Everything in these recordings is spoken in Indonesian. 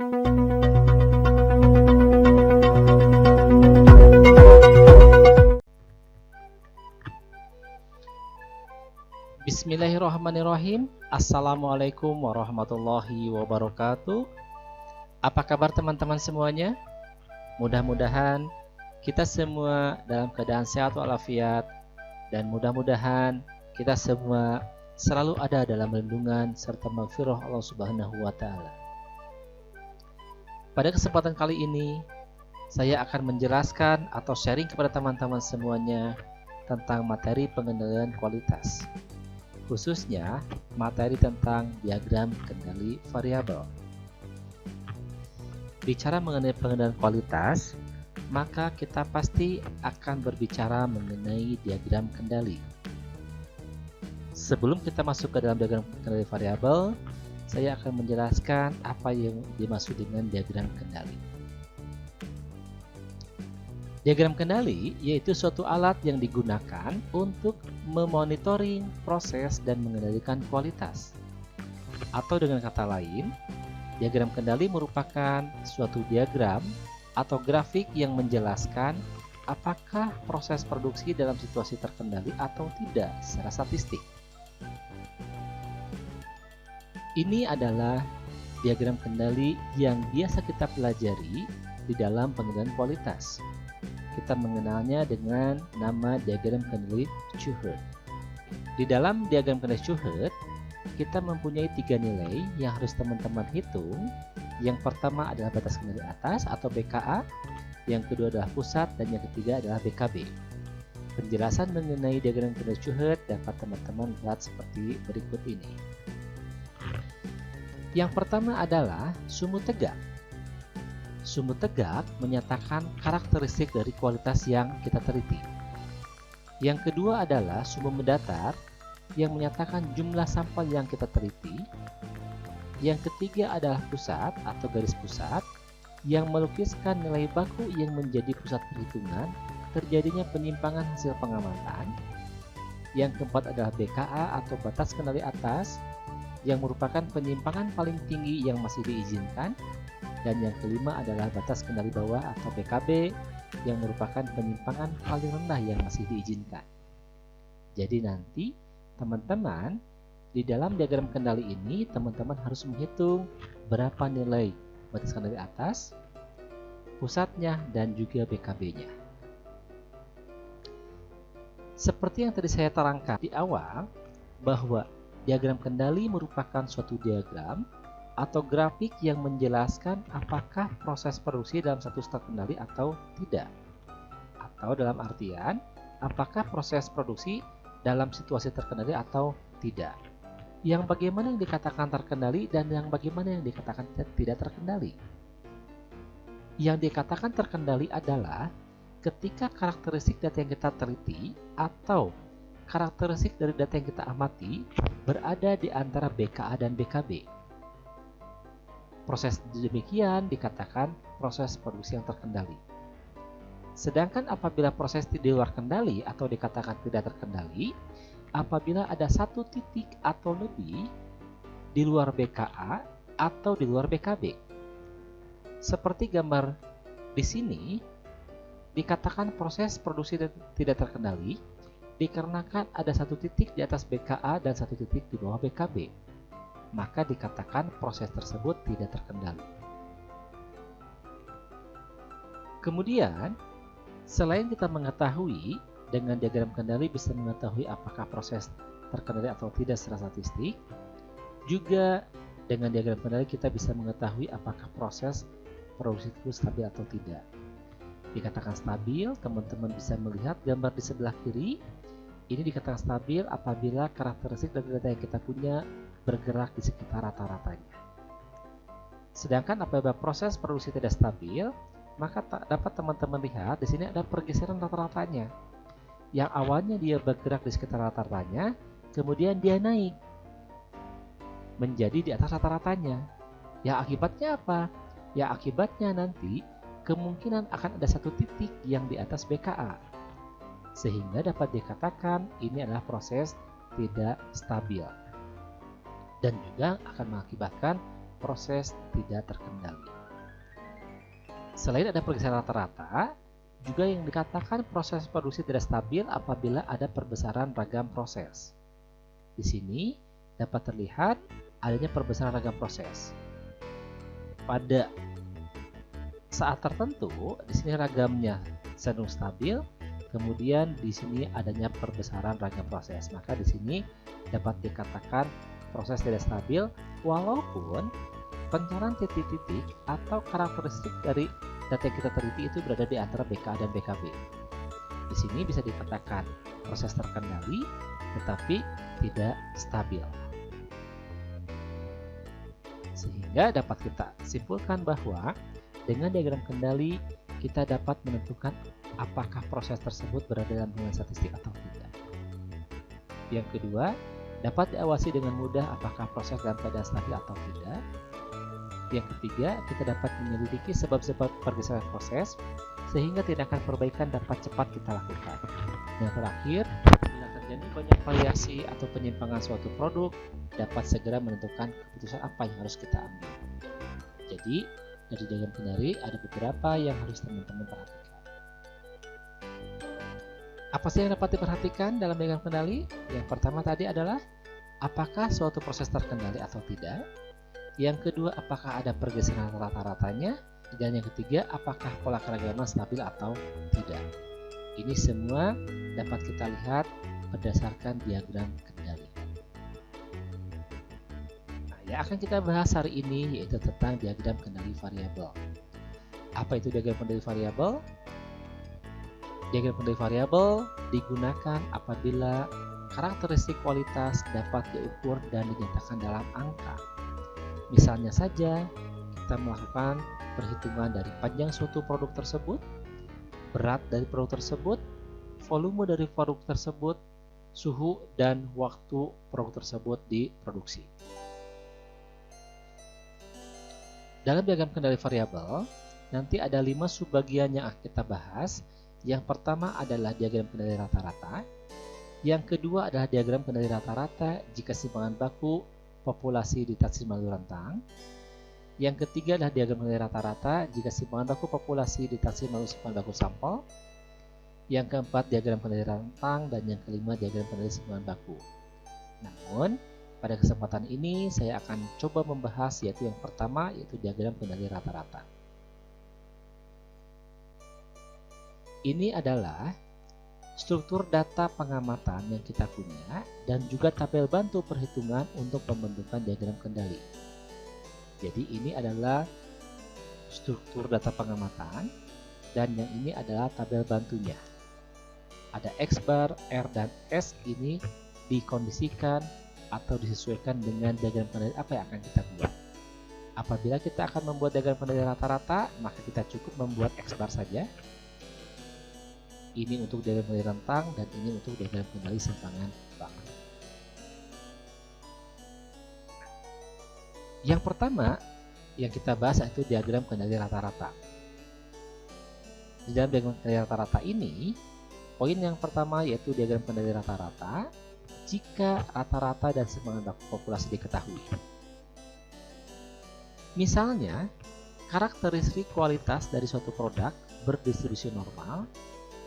Bismillahirrahmanirrahim. Assalamualaikum warahmatullahi wabarakatuh. Apa kabar teman-teman semuanya? Mudah-mudahan kita semua dalam keadaan sehat walafiat, dan mudah-mudahan kita semua selalu ada dalam lindungan serta maghfirah Allah Subhanahu wa Ta'ala. Pada kesempatan kali ini, saya akan menjelaskan atau sharing kepada teman-teman semuanya tentang materi pengendalian kualitas, khususnya materi tentang diagram kendali variabel. Bicara mengenai pengendalian kualitas, maka kita pasti akan berbicara mengenai diagram kendali. Sebelum kita masuk ke dalam diagram kendali variabel, saya akan menjelaskan apa yang dimaksud dengan diagram kendali. Diagram kendali yaitu suatu alat yang digunakan untuk memonitoring proses dan mengendalikan kualitas. Atau dengan kata lain, diagram kendali merupakan suatu diagram atau grafik yang menjelaskan apakah proses produksi dalam situasi terkendali atau tidak secara statistik. Ini adalah diagram kendali yang biasa kita pelajari di dalam pengendalian kualitas. Kita mengenalnya dengan nama diagram kendali Church. Di dalam diagram kendali Church, kita mempunyai 3 nilai yang harus teman-teman hitung. Yang pertama adalah batas kendali atas atau BKA, yang kedua adalah pusat, dan yang ketiga adalah BKB. Penjelasan mengenai diagram kendali Church dapat teman-teman lihat seperti berikut ini. Yang pertama adalah sumbu tegak. Sumbu tegak menyatakan karakteristik dari kualitas yang kita teliti. Yang kedua adalah sumbu mendatar yang menyatakan jumlah sampel yang kita teliti. Yang ketiga adalah pusat atau garis pusat yang melukiskan nilai baku yang menjadi pusat perhitungan terjadinya penyimpangan hasil pengamatan. Yang keempat adalah BKA atau batas kendali atas yang merupakan penyimpangan paling tinggi yang masih diizinkan. Dan yang kelima adalah batas kendali bawah atau BKB yang merupakan penyimpangan paling rendah yang masih diizinkan. Jadi nanti teman-teman di dalam diagram kendali ini teman-teman harus menghitung berapa nilai batas kendali atas, pusatnya, dan juga BKB-nya. Seperti yang tadi saya terangkan di awal, bahwa diagram kendali merupakan suatu diagram atau grafik yang menjelaskan apakah proses produksi dalam satu terkendali atau tidak. Atau dalam artian, apakah proses produksi dalam situasi terkendali atau tidak. Yang bagaimana yang dikatakan terkendali dan yang bagaimana yang dikatakan tidak terkendali. Yang dikatakan terkendali adalah ketika karakteristik data yang kita teliti atau karakteristik dari data yang kita amati berada di antara BKA dan BKB. Proses demikian dikatakan proses produksi yang terkendali. Sedangkan apabila proses di luar kendali atau dikatakan tidak terkendali, apabila ada satu titik atau lebih di luar BKA atau di luar BKB. Seperti gambar di sini, dikatakan proses produksi tidak terkendali dikarenakan ada satu titik di atas BKA dan satu titik di bawah BKB, maka dikatakan proses tersebut tidak terkendali. Kemudian, selain kita mengetahui dengan diagram kendali bisa mengetahui apakah proses terkendali atau tidak secara statistik, juga dengan diagram kendali kita bisa mengetahui apakah proses produksi itu stabil atau tidak. Dikatakan stabil, teman-teman bisa melihat gambar di sebelah kiri. Ini dikatakan stabil apabila karakteristik dari data yang kita punya bergerak di sekitar rata-ratanya. Sedangkan apabila proses produksi tidak stabil, maka dapat teman-teman lihat di sini ada pergeseran rata-ratanya. Yang awalnya dia bergerak di sekitar rata-ratanya, kemudian dia naik menjadi di atas rata-ratanya. Ya akibatnya apa? Ya akibatnya nanti kemungkinan akan ada satu titik yang di atas BKA. Sehingga dapat dikatakan ini adalah proses tidak stabil. Dan juga akan mengakibatkan proses tidak terkendali. Selain ada pergeseran rata-rata, juga yang dikatakan proses produksi tidak stabil apabila ada perbesaran ragam proses. Di sini dapat terlihat adanya perbesaran ragam proses. Pada saat tertentu, di sini ragamnya cenderung stabil, kemudian di sini adanya perbesaran ragam proses. Maka di sini dapat dikatakan proses tidak stabil, walaupun pencarian titik-titik atau karakteristik dari data yang kita teliti itu berada di antara BKA dan BKB. Di sini bisa dikatakan proses terkendali, tetapi tidak stabil. Sehingga dapat kita simpulkan bahwa dengan diagram kendali, kita dapat menentukan apakah proses tersebut berada dalam hubungan statistik atau tidak. Yang kedua, dapat diawasi dengan mudah apakah proses dalam keadaan stabil atau tidak. Yang ketiga, kita dapat menyelidiki sebab-sebab pergeseran proses, sehingga tindakan perbaikan dapat cepat kita lakukan. Yang terakhir, bila terjadi banyak variasi atau penyimpangan suatu produk, dapat segera menentukan keputusan apa yang harus kita ambil. Jadi, dari diagram kendali ada beberapa yang harus teman-teman perhatikan. Apa sih yang dapat diperhatikan dalam diagram kendali? Yang pertama tadi adalah apakah suatu proses terkendali atau tidak. Yang kedua, apakah ada pergeseran rata-ratanya. Dan yang ketiga, apakah pola keragaman stabil atau tidak. Ini semua dapat kita lihat berdasarkan diagram kendali. Yang akan kita bahas hari ini yaitu tentang diagram kendali variabel. Apa itu diagram kendali variabel? Diagram kendali variabel digunakan apabila karakteristik kualitas dapat diukur dan dinyatakan dalam angka. Misalnya saja, kita melakukan perhitungan dari panjang suatu produk tersebut, berat dari produk tersebut, volume dari produk tersebut, suhu dan waktu produk tersebut diproduksi. Dalam diagram kendali variabel, nanti ada 5 subbagian yang akan kita bahas. Yang pertama adalah diagram kendali rata-rata. Yang kedua adalah diagram kendali rata-rata jika simpangan baku populasi ditaksir melalui rentang. Yang ketiga adalah diagram kendali rata-rata jika simpangan baku populasi ditaksir melalui simpangan baku sampel. Yang keempat diagram kendali rentang, dan yang kelima diagram kendali simpangan baku. Namun, pada kesempatan ini saya akan coba membahas yaitu yang pertama yaitu diagram kendali rata-rata. Ini adalah struktur data pengamatan yang kita punya dan juga tabel bantu perhitungan untuk pembentukan diagram kendali. Jadi ini adalah struktur data pengamatan dan yang ini adalah tabel bantunya. Ada X bar, R, dan S ini dikondisikan atau disesuaikan dengan diagram kendali apa yang akan kita buat. Apabila kita akan membuat diagram kendali rata-rata, maka kita cukup membuat X bar saja. Ini untuk diagram kendali rentang dan ini untuk diagram kendali simpangan baku. Yang pertama yang kita bahas yaitu diagram kendali rata-rata. Di dalam diagram kendali rata-rata ini, poin yang pertama yaitu diagram kendali rata-rata jika rata-rata dan simpangan baku populasi diketahui. Misalnya, karakteristik kualitas dari suatu produk berdistribusi normal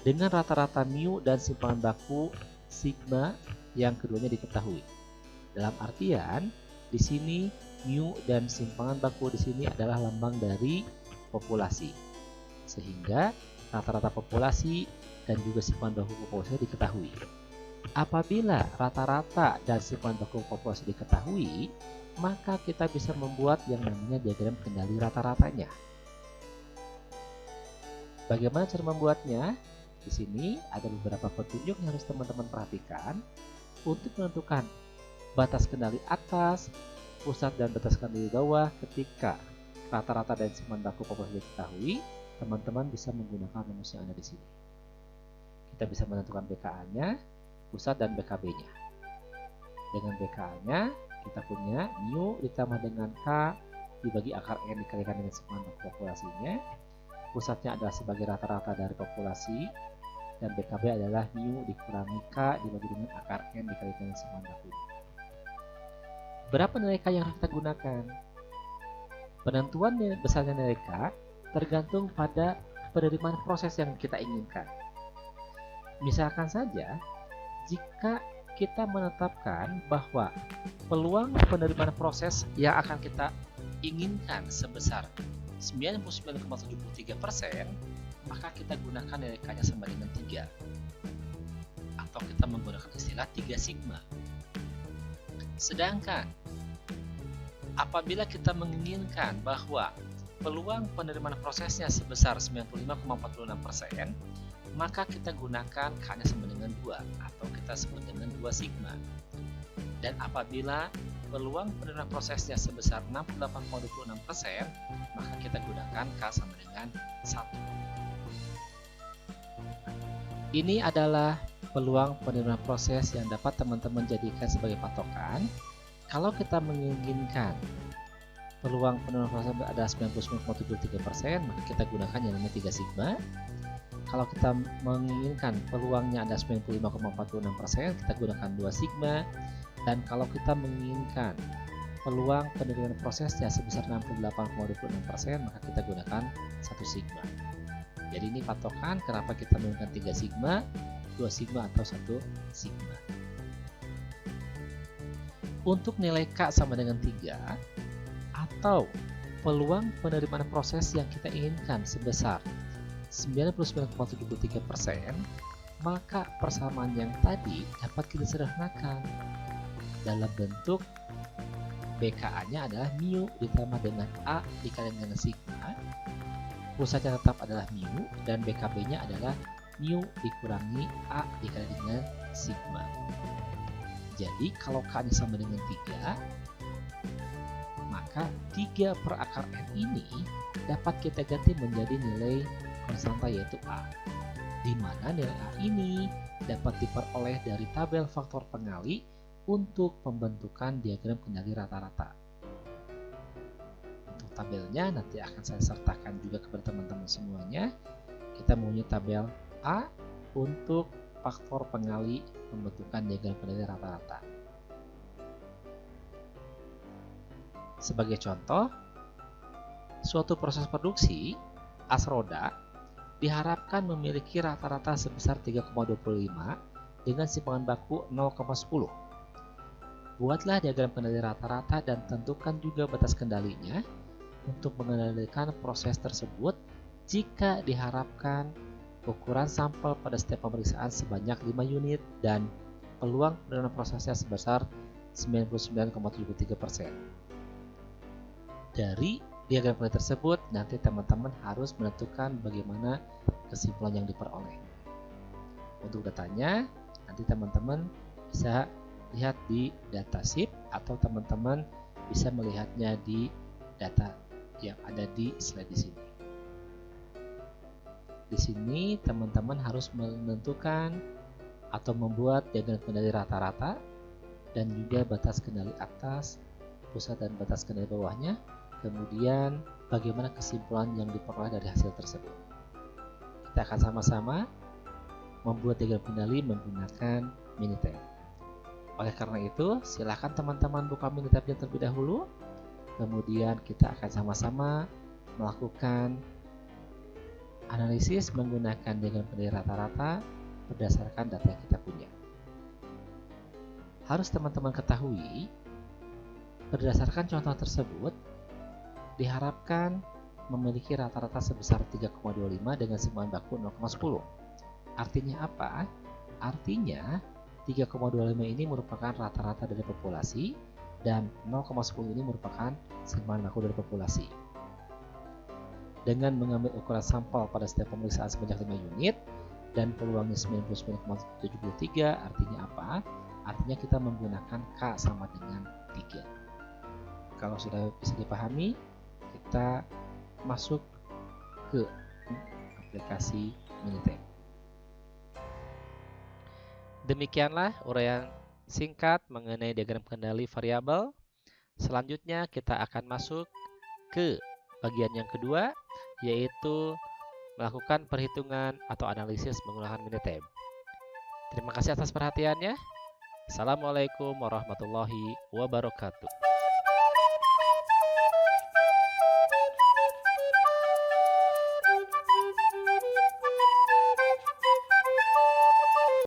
dengan rata-rata mu dan simpangan baku sigma yang keduanya diketahui. Dalam artian, di sini mu dan simpangan baku di sini adalah lambang dari populasi. Sehingga rata-rata populasi dan juga simpangan baku populasi diketahui. Apabila rata-rata dan simpangan baku populasi diketahui, maka kita bisa membuat yang namanya diagram kendali rata-ratanya. Bagaimana cara membuatnya? Di sini ada beberapa petunjuk yang harus teman-teman perhatikan untuk menentukan batas kendali atas, pusat dan batas kendali bawah. Ketika rata-rata dan simpangan baku populasi diketahui, teman-teman bisa menggunakan rumus yang ada di sini. Kita bisa menentukan BKA-nya, pusat dan BKB-nya. Dengan BKA-nya kita punya mu ditambah dengan K dibagi akar N dikalikan dengan simpangan baku populasinya. Pusatnya adalah sebagai rata-rata dari populasi dan BKB adalah mu dikurangi K dibagi dengan akar N dikalikan dengan simpangan baku. Berapa nilai K yang harus kita gunakan? Penentuan besarnya nilai K tergantung pada penerimaan proses yang kita inginkan. Misalkan saja, jika kita menetapkan bahwa peluang penerimaan proses yang akan kita inginkan sebesar 99,73%, maka kita gunakan nilai K-nya sama dengan 3. Atau kita menggunakan istilah 3 sigma. Sedangkan apabila kita menginginkan bahwa peluang penerimaan prosesnya sebesar 95,46%, maka kita gunakan K-nya sama dengan 2 atau kita sebut dengan 2 sigma. Dan apabila peluang penerimaan prosesnya sebesar 68,26%, maka kita gunakan K sama dengan 1. Ini adalah peluang penerimaan proses yang dapat teman-teman jadikan sebagai patokan. Kalau kita menginginkan peluang penerimaan proses adalah 99,73%, maka kita gunakan yang namanya 3 sigma. Kalau kita menginginkan peluangnya ada 95,46%, kita gunakan 2 sigma. Dan kalau kita menginginkan peluang penerimaan prosesnya sebesar 68,26%, maka kita gunakan 1 sigma. Jadi ini patokan kenapa kita menggunakan 3 sigma, 2 sigma atau 1 sigma. Untuk nilai K sama dengan 3 atau peluang penerimaan proses yang kita inginkan sebesar 99,73%, maka persamaan yang tadi dapat kita sederhanakan dalam bentuk BKA-nya adalah mu ditambah dengan A dikali dengan sigma. Pusatnya tetap adalah mu dan BKB-nya adalah mu dikurangi A dikali dengan sigma. Jadi kalau K-nya sama dengan 3, maka 3 per akar N ini dapat kita ganti menjadi nilai konstanta yaitu A, di mana nilai A ini dapat diperoleh dari tabel faktor pengali untuk pembentukan diagram kendali rata-rata. Untuk tabelnya nanti akan saya sertakan juga kepada teman-teman semuanya. Kita mempunyai tabel A untuk faktor pengali pembentukan diagram kendali rata-rata. Sebagai contoh, suatu proses produksi as roda diharapkan memiliki rata-rata sebesar 3,25 dengan simpangan baku 0,10. Buatlah diagram kendali rata-rata dan tentukan juga batas kendalinya untuk mengendalikan proses tersebut jika diharapkan ukuran sampel pada setiap pemeriksaan sebanyak 5 unit dan peluang penerimaan prosesnya sebesar 99,73%. Dari diagram kendali tersebut, nanti teman-teman harus menentukan bagaimana kesimpulan yang diperoleh. Untuk datanya, nanti teman-teman bisa lihat di datasheet atau teman-teman bisa melihatnya di data yang ada di slide di sini. Di sini teman-teman harus menentukan atau membuat diagram kendali rata-rata dan juga batas kendali atas, pusat dan batas kendali bawahnya. Kemudian bagaimana kesimpulan yang diperoleh dari hasil tersebut. Kita akan sama-sama membuat diagram kendali menggunakan Minitab. Oleh karena itu, silakan teman-teman buka Minitabnya terlebih dahulu. Kemudian kita akan sama-sama melakukan analisis menggunakan diagram kendali rata-rata berdasarkan data yang kita punya. Harus teman-teman ketahui, berdasarkan contoh tersebut, diharapkan memiliki rata-rata sebesar 3,25 dengan simpangan baku 0,10. Artinya apa? Artinya 3,25 ini merupakan rata-rata dari populasi dan 0,10 ini merupakan simpangan baku dari populasi. Dengan mengambil ukuran sampel pada setiap pemeriksaan sebanyak 5 unit dan peluangnya 99,73, artinya apa? Artinya kita menggunakan K sama dengan 3. Kalau sudah bisa dipahami, kita masuk ke aplikasi Minitab. Demikianlah uraian singkat mengenai diagram kendali variabel. Selanjutnya kita akan masuk ke bagian yang kedua, yaitu melakukan perhitungan atau analisis menggunakan Minitab. Terima kasih atas perhatiannya. Assalamualaikum warahmatullahi wabarakatuh.